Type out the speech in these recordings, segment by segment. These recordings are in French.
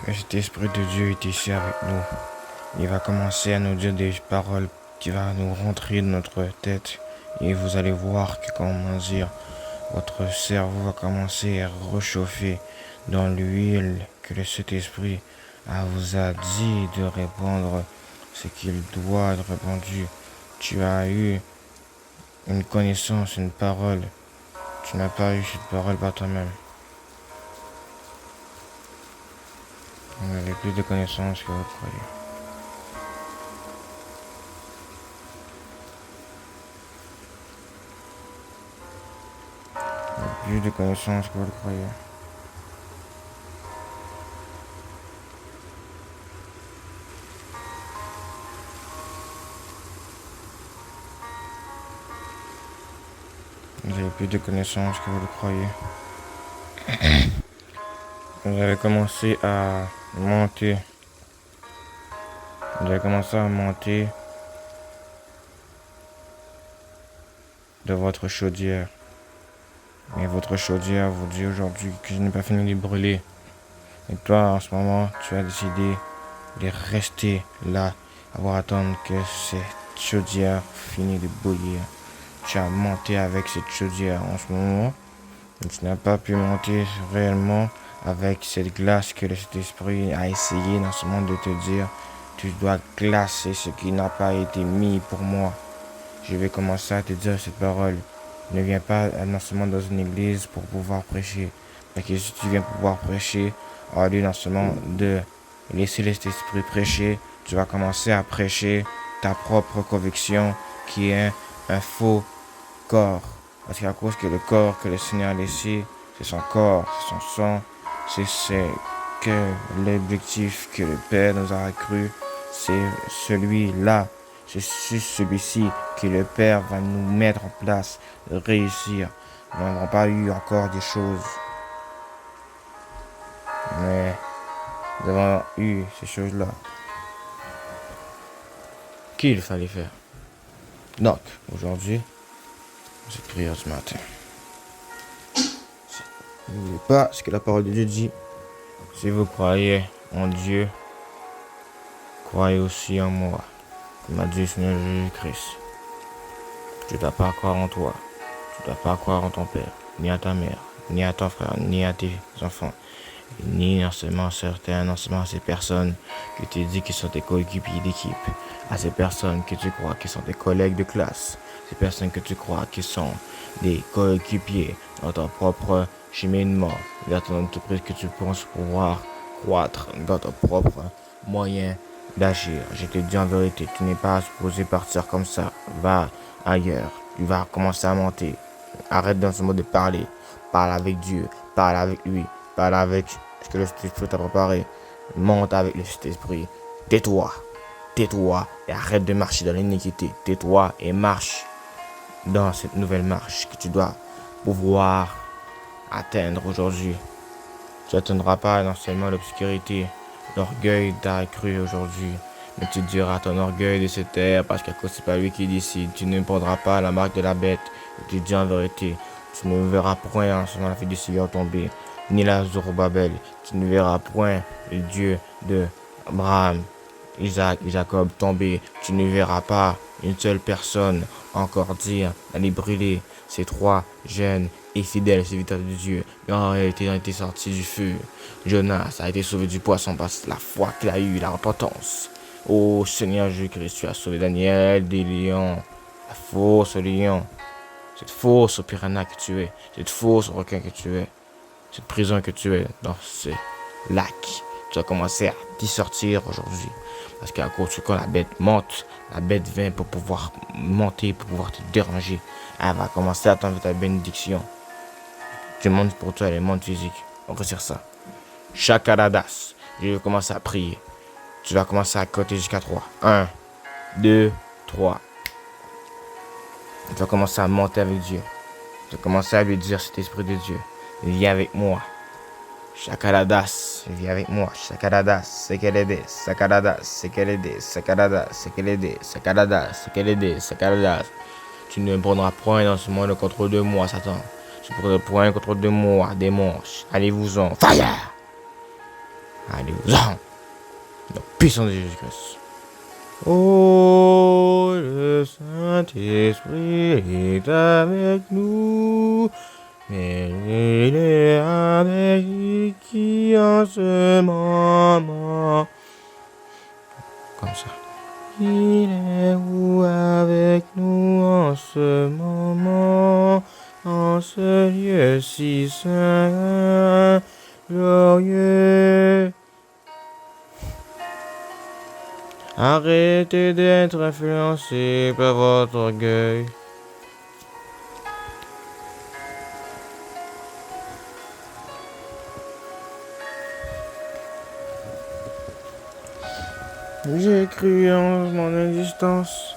Que cet Esprit de Dieu est ici avec nous. Il va commencer à nous dire des paroles qui vont nous rentrer dans notre tête. Et vous allez voir que, comment dire, votre cerveau va commencer à réchauffer dans l'huile que le Saint-Esprit vous a dit de répandre ce qu'il doit être répandu. Tu as eu une connaissance, une parole. Tu n'as pas eu cette parole par toi-même. Vous avez plus de connaissances que vous croyez. Vous avez plus de connaissances que vous le croyez. Vous avez plus de connaissances que vous le croyez. Vous avez commencé à monter. Vous avez commencé à monter de votre chaudière. Et votre chaudière vous dit aujourd'hui que je n'ai pas fini de brûler. Et toi, en ce moment, tu as décidé de rester là, à attendre que cette chaudière finisse de bouillir. Tu as monté avec cette chaudière en ce moment. Mais tu n'as pas pu monter réellement avec cette glace que le Saint-Esprit a essayé dans ce monde de te dire. Tu dois glacer ce qui n'a pas été mis pour moi. Je vais commencer à te dire cette parole. Ne viens pas non seulement dans une église pour pouvoir prêcher. Parce que si tu viens pouvoir prêcher, au lieu non seulement de laisser l'Esprit prêcher, tu vas commencer à prêcher ta propre conviction qui est un faux corps. Parce qu'à cause que le corps que le Seigneur a laissé, c'est son corps, c'est son sang, c'est que l'objectif que le Père nous a accru, c'est celui-là. C'est celui-ci que le Père va nous mettre en place, de réussir. Nous n'avons pas eu encore des choses. Mais nous avons eu ces choses-là qu'il fallait faire. Donc, aujourd'hui, cette prière ce matin. N'oubliez pas ce que la parole de Dieu dit. Si vous croyez en Dieu, croyez aussi en moi. Comme a dit le Seigneur Jésus-Christ. Tu ne dois pas croire en toi. Tu ne dois pas croire en ton père, ni à ta mère, ni à ton frère, ni à tes enfants. Ni non seulement à ces personnes que tu dis qui sont tes coéquipiers d'équipe. À ces personnes que tu crois qui sont tes collègues de classe. Ces personnes que tu crois qui sont des coéquipiers dans ton propre cheminement, dans ton entreprise que tu penses pouvoir croître dans ton propre moyen d'agir. Je te dis en vérité, tu n'es pas supposé partir comme ça. Va ailleurs. Tu vas commencer à monter. Arrête dans ce mode de parler. Parle avec Dieu. Parle avec lui. Parle avec ce que le Saint-Esprit t'a préparé. Monte avec le Saint-Esprit. Tais-toi. Tais-toi et arrête de marcher dans l'iniquité. Tais-toi et marche dans cette nouvelle marche que tu dois pouvoir atteindre aujourd'hui. Tu n'atteindras pas non seulement l'obscurité. L'orgueil t'a accru aujourd'hui. Mais tu diras ton orgueil de cette terre parce que c'est pas lui qui décide. Tu ne prendras pas la marque de la bête. Et tu dis en vérité, tu ne verras point en ce moment la fille du Seigneur tomber, ni la Zorobabel. Tu ne verras point le Dieu de Abraham, Isaac et Jacob tomber. Tu ne verras pas une seule personne encore dire d'aller brûler ces trois jeunes et fidèles serviteurs de Dieu. Mais en réalité, ils ont été sortis du feu. Jonas a été sauvé du poisson par la foi qu'il a eue, la repentance. Ô Seigneur Jésus-Christ, tu as sauvé Daniel des lions, la fausse lion, cette fausse piranha que tu es, cette fausse requin que tu es, cette prison que tu es dans ce lac. Tu as commencé à t'y sortir aujourd'hui. Parce qu'à cause quand la bête monte, la bête vient pour pouvoir monter, pour pouvoir te déranger. Elle va commencer à t'enlever ta bénédiction. Tu montes pour toi les mondes physiques. On retire ça. Chakaradas. Je vais commencer à prier. Tu vas commencer à compter jusqu'à 3. 1, 2, 3. Tu vas commencer à monter avec Dieu. Tu vas commencer à lui dire cet esprit de Dieu. Viens avec moi. Chakaradas, viens avec moi. Chakaradas, Sekelede, Sakaradas, Sekelede, Sakaradas, Sekelede, Sakaradas, Sekelede, Sakaradas. Tu ne prendras point dans ce monde le contrôle de moi, Satan. Tu prendras point le contrôle de moi, démons. Allez-vous-en. Fire! Allez-vous-en, dans la puissance de Jésus-Christ. Oh, le Saint-Esprit est avec nous, mais il est avec qui en ce moment. Comme ça. Il est où avec nous en ce moment, en ce lieu si saint, glorieux. Arrêtez d'être influencés par votre orgueil. J'ai cru en mon existence.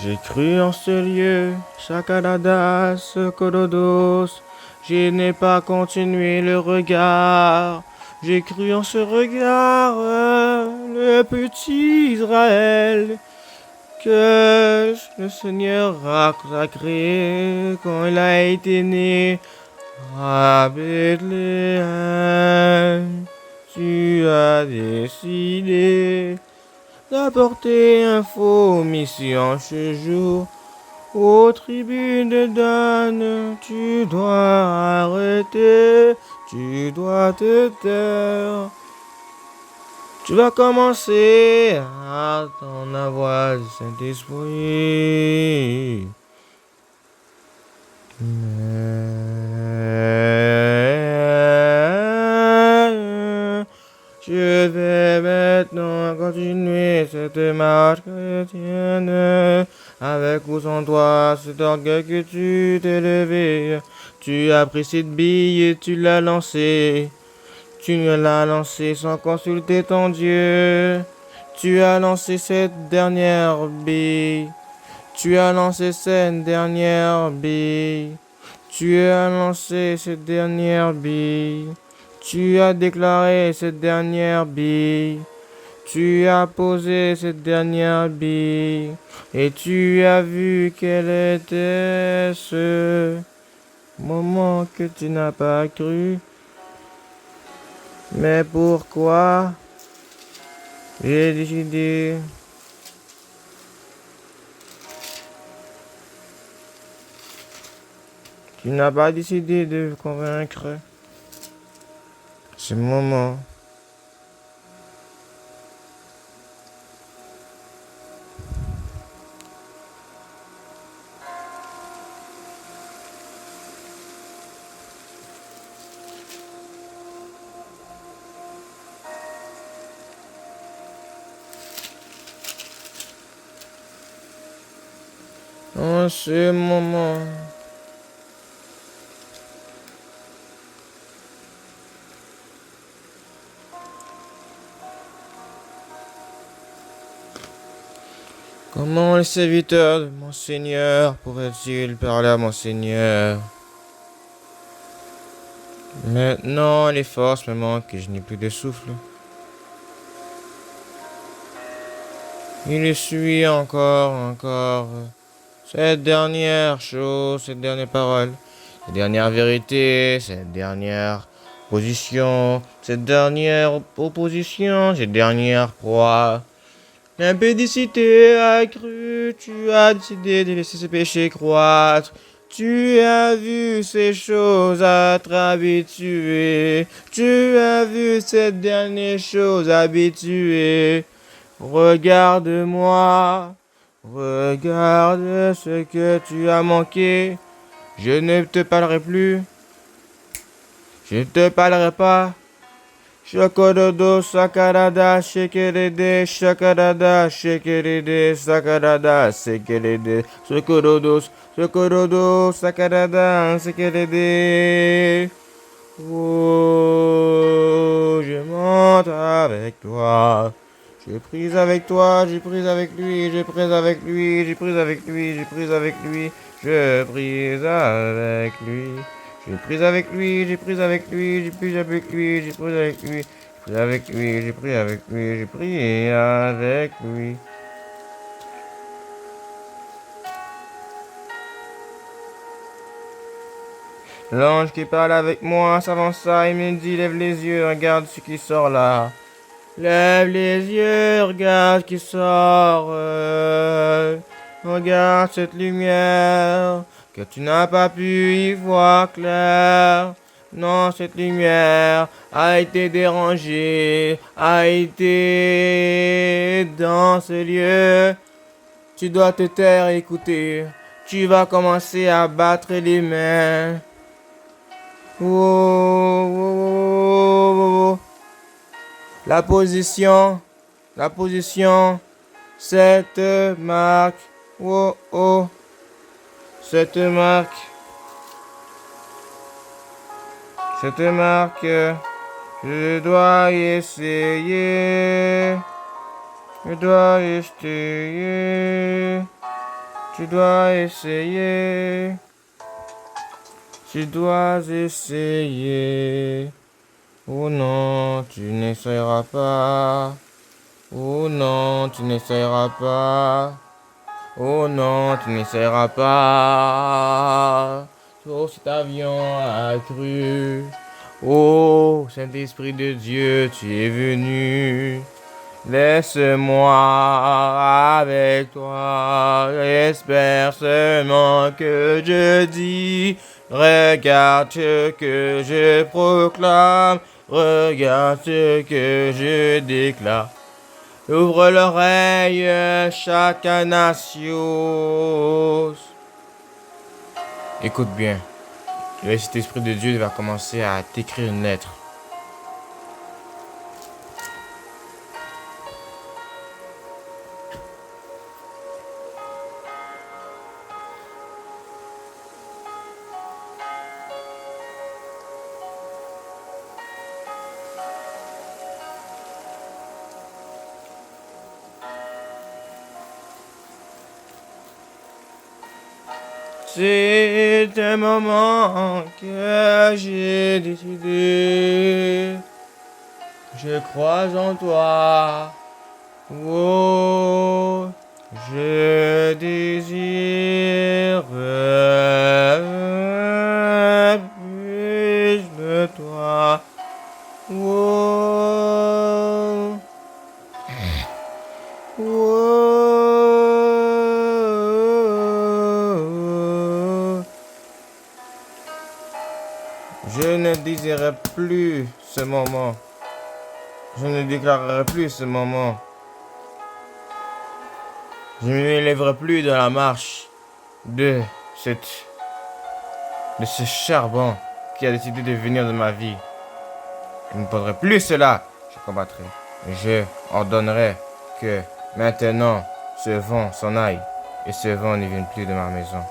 J'ai cru en ce lieu, Sakadadas, Kolodos. Je n'ai pas continué le regard. J'ai cru en ce regard, le petit Israël, que le Seigneur a consacré quand il a été né à Bethléem. Tu as décidé d'apporter un faux mission ce jour aux tribunes de Dan. Tu dois arrêter, tu dois te taire. Tu vas commencer à t'en avoir du Saint-Esprit. Je vais maintenant continuer cette marche chrétienne. Avec ou sans toi, cet orgueil que tu t'es levé. Tu as pris cette bille et tu l'as lancée. Tu l'as lancée sans consulter ton Dieu. Tu as lancé cette dernière bille. Tu as lancé cette dernière bille. Tu as lancé cette dernière bille. Tu as déclaré cette dernière bille. Tu as posé cette dernière bille. Et tu as vu quel était ce moment que tu n'as pas cru. Mais pourquoi j'ai décidé tu n'as pas décidé de convaincre ce moment. En ce moment. Comment les serviteurs de mon Seigneur pourraient-ils parler à mon Seigneur? Maintenant, les forces me manquent et je n'ai plus de souffle. Il suit encore cette dernière chose, cette dernière parole, cette dernière vérité, cette dernière position, cette dernière opposition, cette dernière proie. L'impédicité a cru, tu as décidé de laisser ce péché croître. Tu as vu ces choses à t'habituer. Tu as vu cette dernière chose habituée. Regarde-moi, regarde ce que tu as manqué. Je ne te parlerai plus, je ne te parlerai pas. Shokorodo sakarada shekerede shakarada shekerede sakarada sekerede Shokorodo sakarada sekerede. Oh, je monte avec toi. Je prise avec toi, je prise avec lui, je prise avec lui, je prise avec lui, je prise avec lui, je prise avec lui. J'ai pris avec lui, j'ai pris avec lui, j'ai pris avec lui, j'ai pris avec lui, j'ai pris avec lui, j'ai pris avec lui, j'ai pris avec lui. L'ange qui parle avec moi s'avança et me dit, lève les yeux, regarde ce qui sort là. Lève les yeux, regarde ce qui sort. Regarde cette lumière que tu n'as pas pu y voir clair. Non, cette lumière a été dérangée, a été dans ce lieu. Tu dois te taire et écouter. Tu vas commencer à battre les mains. Oh, oh, oh, oh. La position, cette marque. Oh, oh, cette marque, je dois essayer, tu dois essayer, tu dois essayer. Oh non, tu n'essayeras pas. Oh non, tu n'essayeras pas. Oh non, tu n'essayeras pas. Oh, cet avion a cru. Oh, Saint-Esprit de Dieu, tu es venu. Laisse-moi avec toi. Espère seulement que je dis. Regarde ce que je proclame. Regarde ce que je déclare. Ouvre l'oreille, Chakanasios. Écoute bien. Le Saint-Esprit de Dieu va commencer à t'écrire une lettre. C'est un moment que j'ai décidé. Je crois en toi. Oh, je désire plus de toi. Oh, oh. Je ne désirerai plus ce moment. Je ne déclarerai plus ce moment. Je ne m'élèverai plus dans la marche de ce charbon qui a décidé de venir dans ma vie. Je ne prendrai plus cela. Je combattrai. Je ordonnerai que maintenant ce vent s'en aille et ce vent ne vienne plus de ma maison.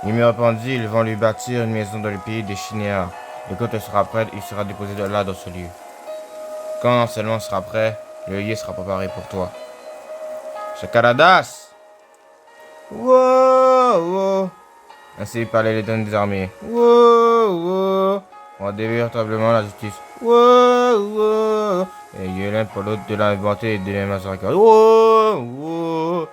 Il me répondit, ils vont lui bâtir une maison dans le pays des Chinéas. Et quand elle sera prête, il sera déposé là dans ce lieu. Quand seulement sera prêt, le lieu sera préparé pour toi. Shakaradas! Wow, wow. Ainsi parlait l'Éternel des armées. Wow, wow. On va véritablement la justice. Wow, wow. Et il y a l'un pour l'autre de la bonté et de la miséricorde. Wow, wow.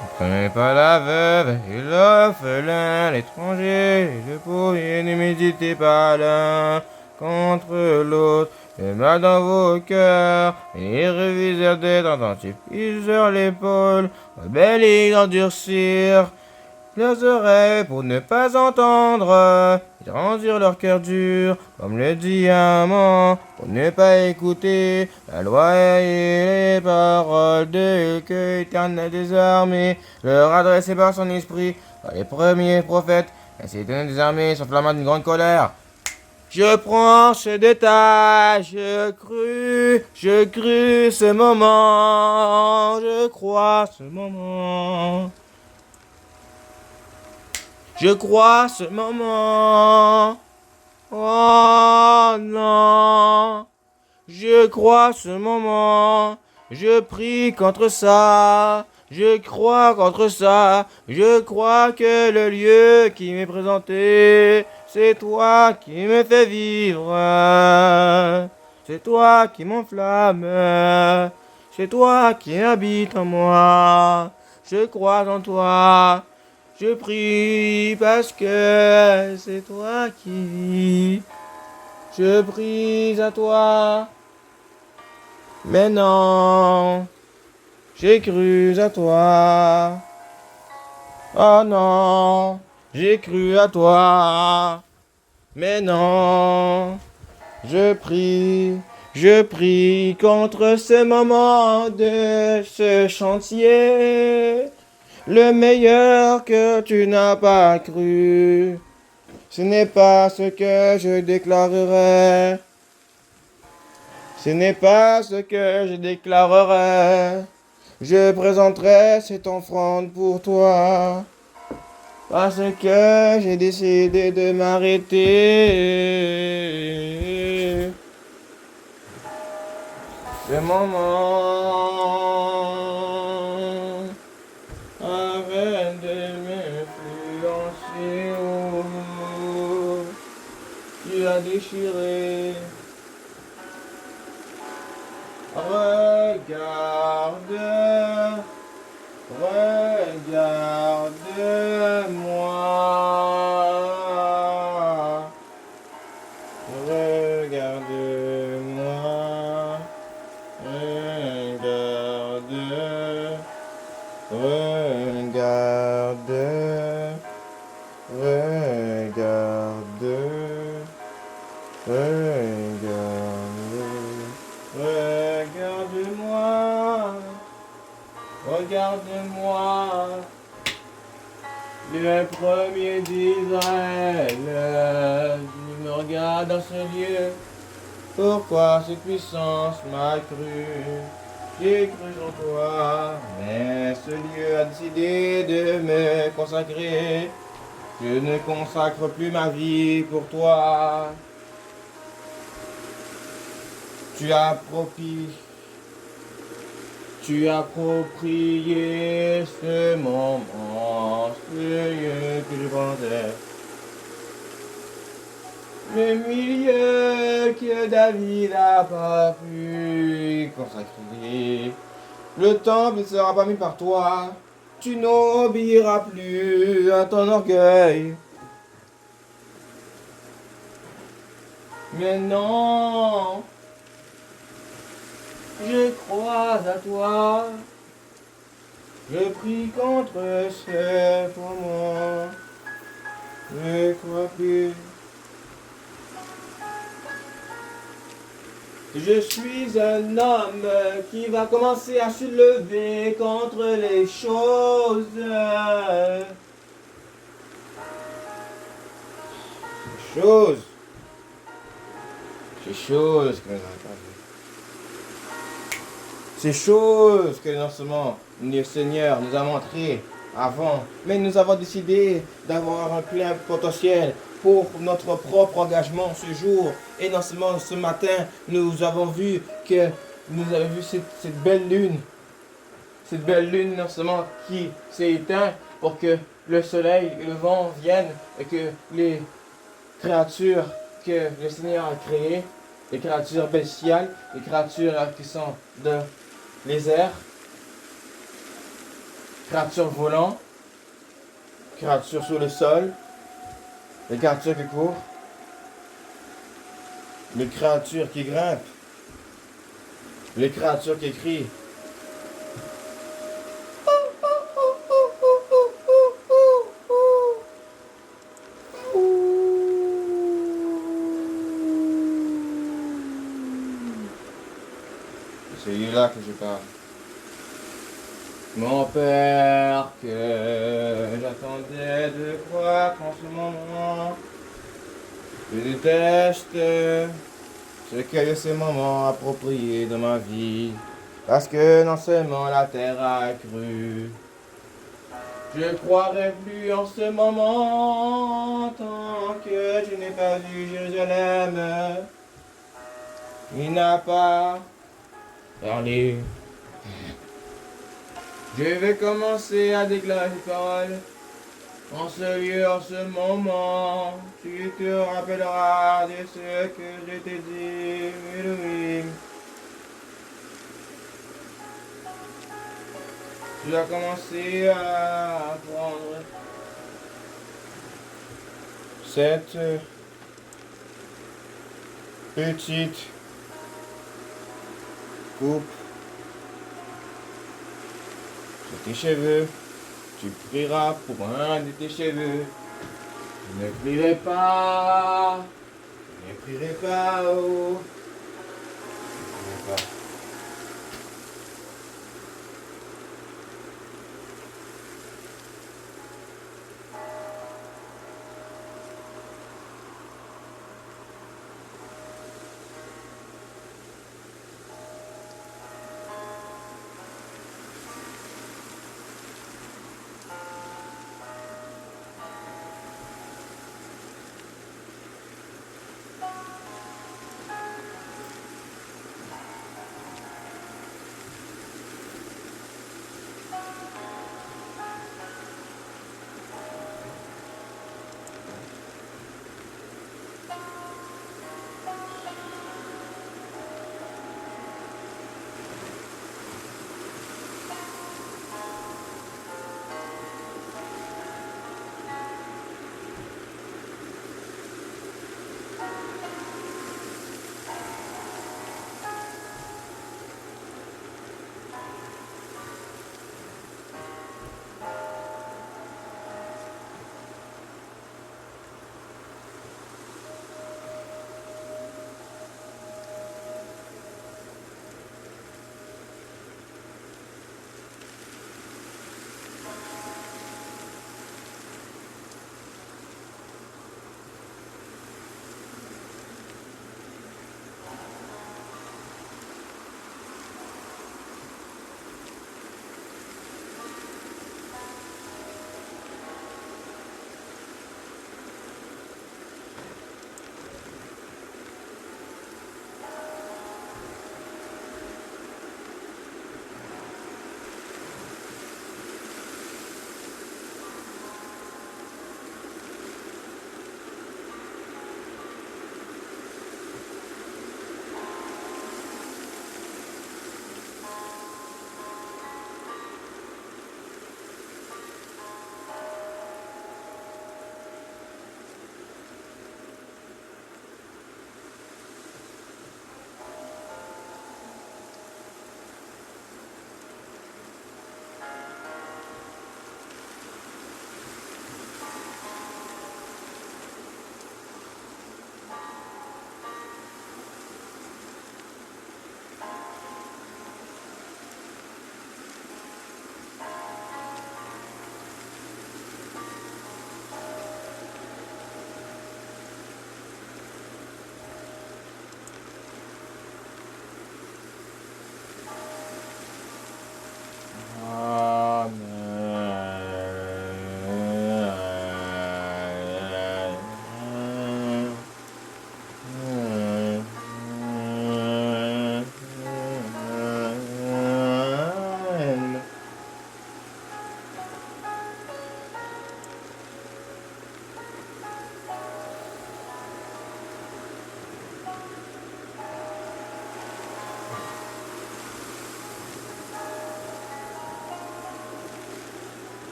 Ne prenez pas la veuve et l'orphelin, l'étranger et le pauvre, et ne méditez pas l'un contre l'autre. Le mal dans vos cœurs, et les réviseurs d'être attentifs, ils sur l'épaule, rebelles endurcir leurs oreilles pour ne pas entendre. Ils rendirent leur cœur dur, comme le diamant, pour ne pas écouter la loi et les paroles de l'Éternel des armées, leur adressées par son esprit, par les premiers prophètes. Ainsi l'Éternel des armées s'enflamma d'une grande colère. Je prends ce détail, je crus ce moment, je crois ce moment. Je crois ce moment. Oh non. Je crois ce moment. Je prie contre ça. Je crois contre ça. Je crois que le lieu qui m'est présenté, c'est toi qui me fais vivre. C'est toi qui m'enflamme. C'est toi qui habites en moi. Je crois en toi. Je prie parce que c'est toi qui... Je prie à toi. Mais non, j'ai cru à toi. Oh non, j'ai cru à toi. Mais non, je prie contre ce moment de ce chantier. Le meilleur que tu n'as pas cru. Ce n'est pas ce que je déclarerai. Ce n'est pas ce que je déclarerai. Je présenterai cette offrande pour toi. Parce que j'ai décidé de m'arrêter. Ce moment. Arrête de m'influencer. Oh, tu as déchiré. Regarde, regarde-moi. Regarde-moi. Regarde, regarde, regarde, regarde, regarde-moi, regarde-moi, le premier d'Israël, tu me regardes dans ce lieu. Pourquoi cette puissance m'a cru? J'ai cru en toi, mais ce lieu a décidé de me consacrer. Je ne consacre plus ma vie pour toi. Tu as approprié ce moment, ce lieu que je pensais. Le milieu que David n'a pas pu consacrer. Le temple ne sera pas mis par toi. Tu n'obéiras plus à ton orgueil. Mais non, je crois à toi. Je prie contre ce moment. Je crois plus. Je suis un homme qui va commencer à se lever contre les choses. Ces choses que nous n'avons pas vues. Ces choses que non seulement le Seigneur nous a montrées avant, mais nous avons décidé d'avoir un plein potentiel pour notre propre engagement ce jour. Et non seulement ce matin, nous avons vu cette belle lune. Cette belle lune non seulement qui s'est éteinte pour que le soleil et le vent viennent et que les créatures que le Seigneur a créées, les créatures bestiales, les créatures qui sont de les airs, créatures volantes, créatures sur le sol, les créatures qui courent, les créatures qui grimpent, les créatures qui crient. C'est là que je parle. Mon père, que j'attendais de croire en ce moment. Je déteste ce qu'est ces moments appropriés de ma vie. Parce que non seulement la terre a cru. Je croirai plus en ce moment tant que je n'ai pas vu Jérusalem. Il n'a pas parlé. Je vais commencer à déclarer ces paroles. En ce lieu, en ce moment, tu te rappelleras de ce que je t'ai dit, oui. Tu as commencé à apprendre cette petite coupe sur tes cheveux, tu prieras pour un de tes cheveux. Je ne prierai pas, je ne prierai pas, oh. Je ne prierai pas.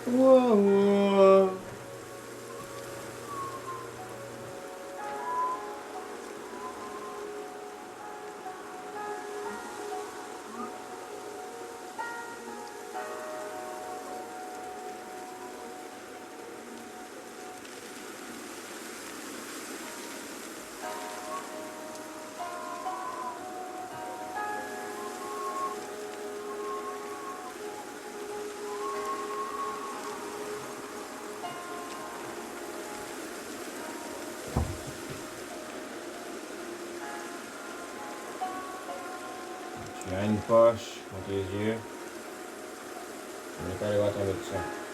Wow. Tu as une poche pour tes yeux. Tu n'es pas aller voir ton médecin.